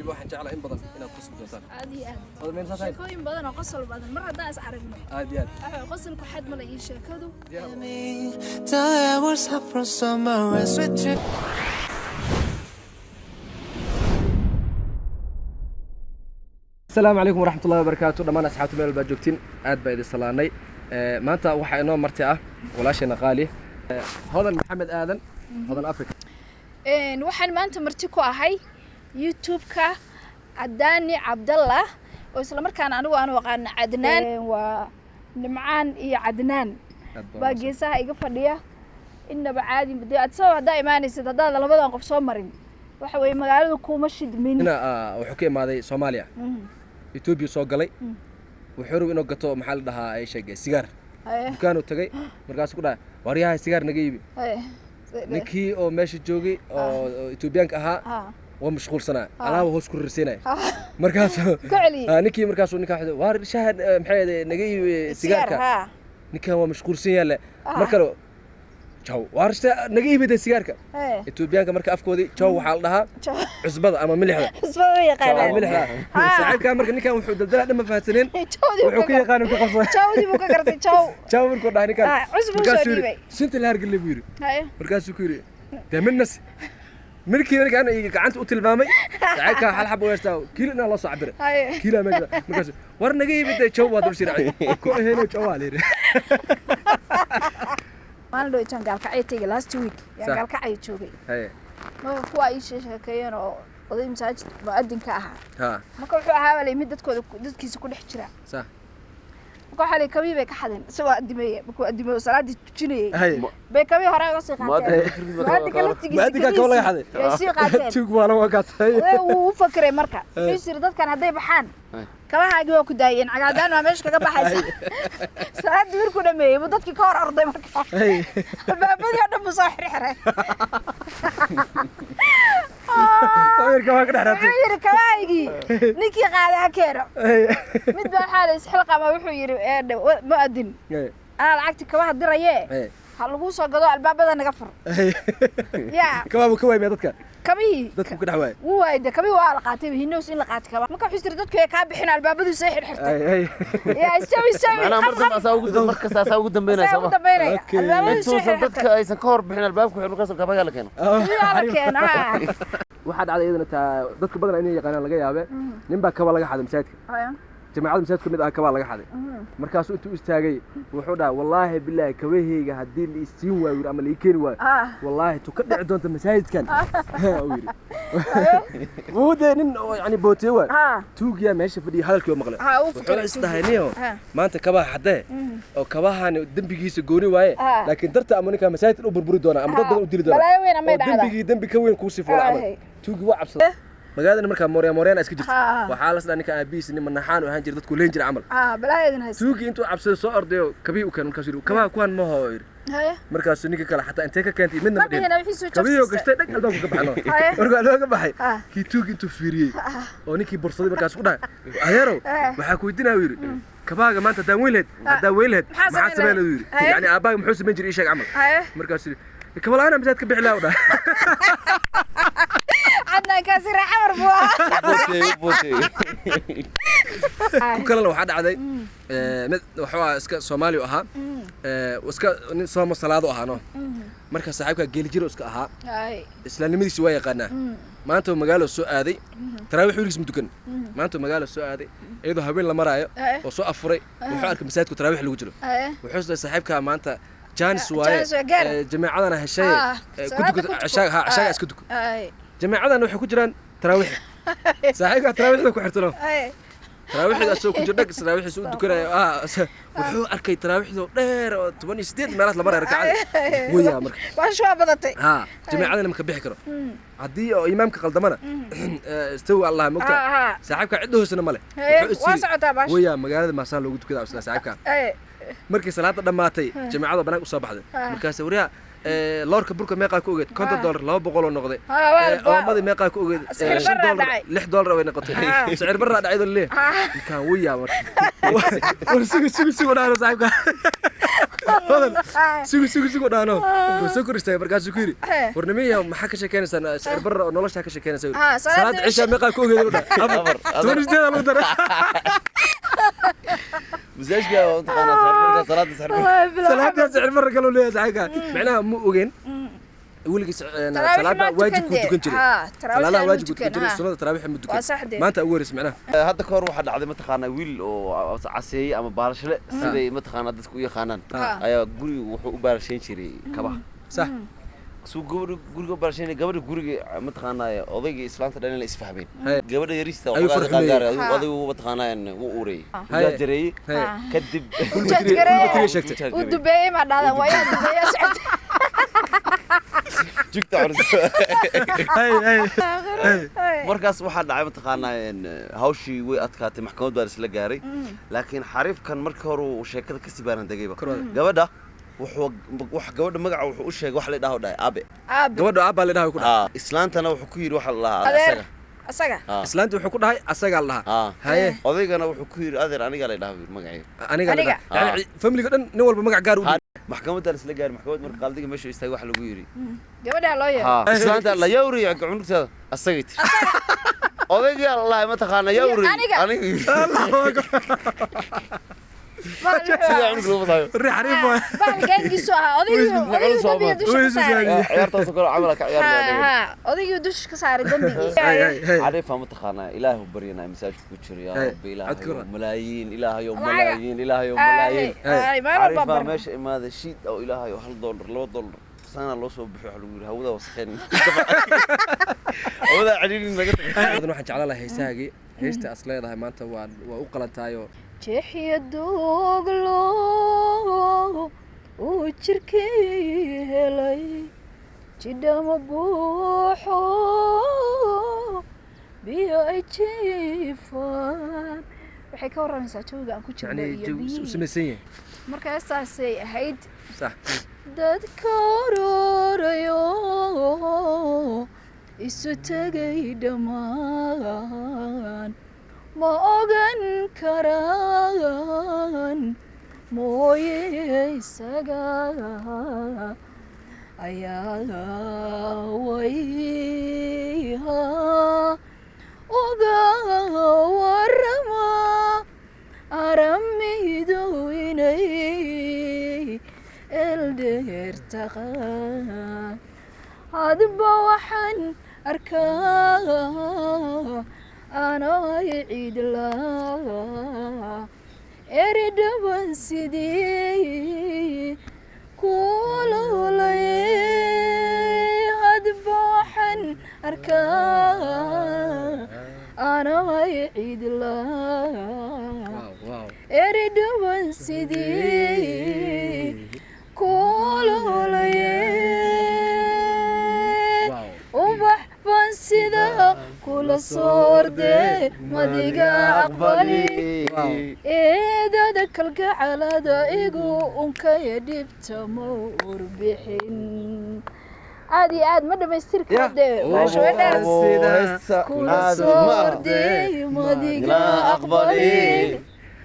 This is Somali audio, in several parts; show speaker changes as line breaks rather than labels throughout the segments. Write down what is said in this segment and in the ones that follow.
waliba waxaan jeclaa in badan inaad qosol doontaan
aad iyo aad
wada meel saasay
sheekooyin badan oo qosol badan mar haddaan is aragno
aad iyo aad
waxa qosolku xad ma la ii sheekadu
السلام عليكم ورحمة الله وبركاته دمان أصحابتي ميل باجوكتين عاد بعد الصلاني مانتا وحا إنو مرتي ولا شيء نقالي هذا محمد آدم هذا الأفريقي
waxaan maanta marti ku ahay YouTube-ka Adani Abdallah oo isla markaana anigu aan waqaan Adnan waa Nimcaan iyo Adnan baa geesaha iga fadhiya inaba caadi midii aad soo wada imaanaysid hadaa labadan qof soo marin waxa way magaalada kuma shidmin
ina wuxuu ka imaaday Soomaaliya Ethiopia soo galay wuxuu rub inuu gato maxaa la dhahaa ay sheegay sigaar dukaan uu tagay markaas ku dhaay wariyaha sigaar naga iibi ninkii oo meesha joogay oo Ethiopianka ahaa waa mashquulsanaa alaaba hoos ku rirsanay markaas ninkii markaas uu ninka war shahad maxay naga iibi sigaarka ninkan waa mashquulsan yahay markale jaw warshta naga iibida sigaarka Ethiopianka marka afkoodii jaw waxa la dhahaa cusbada ama milixda
cusbada yaqaan
milixda saaxiibka marka ninkan wuxuu daldalaa dhama fahansaneen wuxuu ka yaqaan ku qabsan
jawdi buu ka gartay jaw
markuu dhahay ninkan
cusbada soo dhiibay
sinta la hargal leeyo markaas uu ku yiri damanas markii ninkan ay gacanta u tilmaamay saaxiibka hal xabo weestaa kiilina la soo cabiray kiila markaas war naga iibida jaw waa dul shircay ku aheeno jaw leeyahay
مالن دو إنتان قال كعي تيجي last week يعني قال كعي تشوفي ما هو أي شيء كيان أو قضية مساج مقدم كأها ما كل حاجة ولا يمد دت كيس كل حجرة
صح
ما كل حاجة كبير بكحدن سواء قدمية بكو قدمية وصلاة تجني بكبير هراء قصي قاتل ما أدري
كولا حدا
يصير قاتل
تقول أنا ما قاتل
وفكر مركا يصير ضد كان هدي بحان كمان حاجة كداين عقدان ما مش كجاب حاسة ساعات بيركوا دمي بدك كار أرضي مركا بدي أنا مصاحر حرة
كمان كده حرة
كمان يجي نيكي قاعدة كيرو مد حالس حلقة ما بيحير مؤذن أنا العكت كمان هالدرية هاللقو صقدوا الباب بدنا نقفر يا
كمان بكوي ميتك
كمي
dadku ku dhawaay
waayda kami waa la qaatay hinoos in la qaatay kaba marka xisir dadku ay ka bixin albaabadu say xirxirtay yaa sawi
ana marka ugu dambeynaysa albaabadu say xirxirtay dadka aysan ka hor bixin albaabku wuxuu ka soo kabaga la keeno
waxa dhacday idin taa dadku badan inay yaqaanaan laga yaabe nin baa kaba laga xaday masaajidka جماعة مسجد كميد كبار لقى حدا مركز أنتوا استاجي وحدا والله بالله كويه هدي اللي يستين وير أما اللي يكين وير والله تكدع دون المساجد كان هو ده يعني بوتيور توجي ماشي فدي هذا الكيوم مغلق وحنا استهانيه ما أنت كبار حدا أو كبار هني دم بيجي سجوني واي لكن درت أمريكا مساجد الأوبر برودونا أما ضد ودير دونا دم بيجي كوين كوسي فوق عمل توجي وعب صار magaalada marka mooriyaan iska jirto waxa la isla ninka aabiis nin manaxaan oo ahaan jir dadku leen jir amal
balaayadan hayso
suuqi intuu cabsado soo ordayo kabii u kan markaas kaba kuwan ma hoo yiri markaas ninka kale xataa intee ka keentay midna ma dhigin kabii oo gastay dhag albaabka ka baxno marka looga baxay ki tuug intuu fiiriyay oo ninkii bursaday markaas ku dhaay ayeero waxa ku weydiinaa yiri kabaaga maanta daaweyleed maxaa sameeyay yiri yani aabaaga muxuu sameeyay jir isheeg amal markaas kabalaana misaad ka bixilaa wada عندنا كاسر حمر بوها كل لو حد عدي وحوا اسك سومالي اها واسك صوم صلاه اها نو marka saaxiibka geel jiro iska aha islaamnimadiisa way yaqaanaa maanta magaalo soo aaday taraawix wiilkiis mudukan maanta magaalo soo aaday iyadoo habeen la maraayo oo soo afuray wuxuu arkay masaajidka taraawix lagu jiro wuxuu saaxiibka maanta جانس واي جماعتنا هالشيء كنت عشاء اسكتكم جماعتنا وحنا كجران تراويح صحيح تراويح لك وحرتنا تراويح اسو كجدق تراويح سو دكنا وحو اركي تراويح دheer 18 meelaad la maray rakaacad waya marka
waa soo badatay
جماعتنا ma ka bixi karo hadii oo imaamka qaldamana istawa allah mogta saaxiibka cid hoosna male
waa socotaa baash
waya magaalada maasan loogu dukadaa isla saaxiibka markii salaada dhamaatay jamaacada banaan u soo baxday markaas wariya loorka burka meeqa ku ogeed $50 200 oo noqday oomada meeqa ku ogeed $6 way noqotay sicir barra dhacay leey kan wiya marka war sugu wadaaro saaxiibka sugu dhaano soo koristay markaas ku yiri warnamiya maxaa ka sheekeynaysan sicir bar oo nolosha ka sheekeynaysan salaad cisha meeqa ku ogeeyo afar tuuristada lagu daray
مساجك وانت قناة
صلاة سعر مرة قالوا لي ساعتها معناها مو اوجين يقول لك صلاة واجب كنت كنت لا واجب كنت كنت الصلاة تراويح مدك ما انت اورس معناها
هذا كور واحد عاد متخانه ويل او عسي اما بارشله سيدي متخانه dadku yaqaanaan ayaa guri wuxuu u baarshayn jiray kabaha
صح
suu guriga baarshayn gabadha guriga mataxaanaya odayga islaanta dhan la isfahmeen gabadha yarista oo odaygu mataxaanayaan uu uurey jajaray kadib
u dubeeyay ma dhada waya dubeeyay socod
jigta markaas waxa dhacay mataxaanayaan hawshii way adkaatay maxkamad baa isla gaaray laakiin xariifkan markii hore uu sheekada ka sibaaran dagayba gabadha wax gabadha magaca wuxuu u sheegay wax la dhaho dhaay aabe
gabadha aaba la dhahay ku dhahay
islaantana wuxuu ku yiri wax la dhahaa
asaga
islaanta wuxuu ku dhahay asaga la dhahaa haye
odaygana wuxuu ku yiri adeer aniga la dhahay magaciisa
aniga yani family dhan nin walba magac gaar u
maxkamadda isla gaar maxkamad marka qaldiga meesha istaag wax lagu yiri
gabadha loo yeeray
islaanta la yawri cunugtada asaga tii odayga Allah ma taqaana yawri aniga سيدا عنك لو بصايو
الريح حريف
بالكانكي سو odaygu
ciyaartaas kale camalka ciyaar
odaygu dush ka saaray dambiga
عارف ما تخانا إله برينا مساج كوتشر يا رب إله ملايين إله يوم ملايين إله يوم ملايين عارف ما ماشي ما هذا الشيء أو إله يوم $1 لو $1 سنة الله صوب بحلو هودا وسخين هودا عديد نقطة
هذا واحد جعل الله هيساقي هيست أصله هذا ما أنت وأقل تايو
جحي الدوغلو وشركي هلاي جدا مبوحو بيا جيفان waxay ka waranaysaa jooga aan ku jirno
iyo sameeyay
markaas ay ahayd
صح
dadka rorayo isu tagay dhamaan ma ogan karaan mooye isaga ayaa wayha oga warama aramidu inay eldeer taqaan hadba waxaan arkaa أنا عيد الله أريد بنسدي كل لي هاد بحن أركان أنا عيد الله أريد بنسدي كل لي وبح بنسده كل صورده مديقة أقبلي إذا ذكرك على دائقو أنك يدبت مور بحن عادي مدى ما يستير كده وشوي درس كل صورده مديقة أقبلي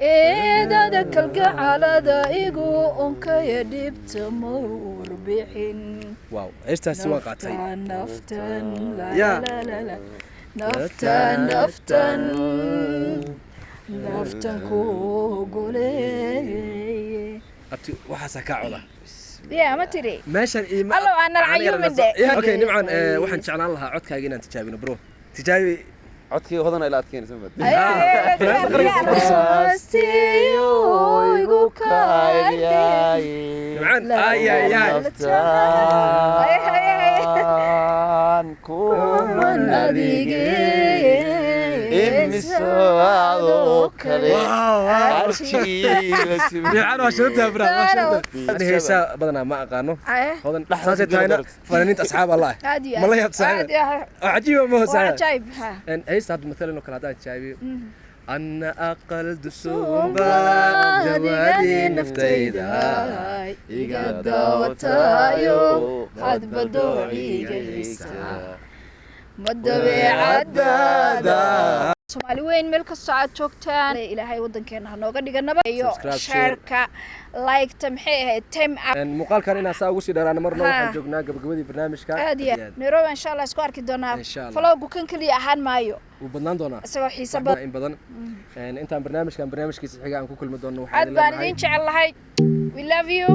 إذا ذكرك على دائقو أنك يدبت مور بحن
واو ايش تسوى قاتي
نفتن لا لا لا لا نفتن كوغولي
أبتي وحاسة كعوضة
يا ما تري
ماشي
الله أنا العيوم من ده
أوكي نمعن وحن شعنا لها عدك هاجينا تجاوبين برو تجاوبي
عدك هذا إلى أتكين سمعت
نمعن
كون إنسوا كله عرشي
نمعن وشرتها برا أنا هيسا بدنا ما أقانو هذا لحظة تاينا فنانين أصحاب الله والله يا صاحب عجيبة ما هو صاحب
عجيب
إن هيسا مثلا كلاتان شايبي أنا أقل دسوبا جوادي نفتيدا
إيقادا وتايو حد بدوعي جيسا مدوي عدادا Soomaali weyn meel kasta aad joogtaan ilaahay wadankeena ha nooga dhiganaba iyo share-ka like-ta maxay ahayd time up
muuqaalkan inaan saa ugu sii dheeraano marna waxaan joognaa gabagabadii barnaamijka
Nairobi insha Allah isku arki doonaa vlog kan kaliya ahaan maayo
wuu badnaan doonaa
isagoo xiiso badan
intaan barnaamijkiisa xiga aan ku kulmi doono
waxaan idin jecelahay we love you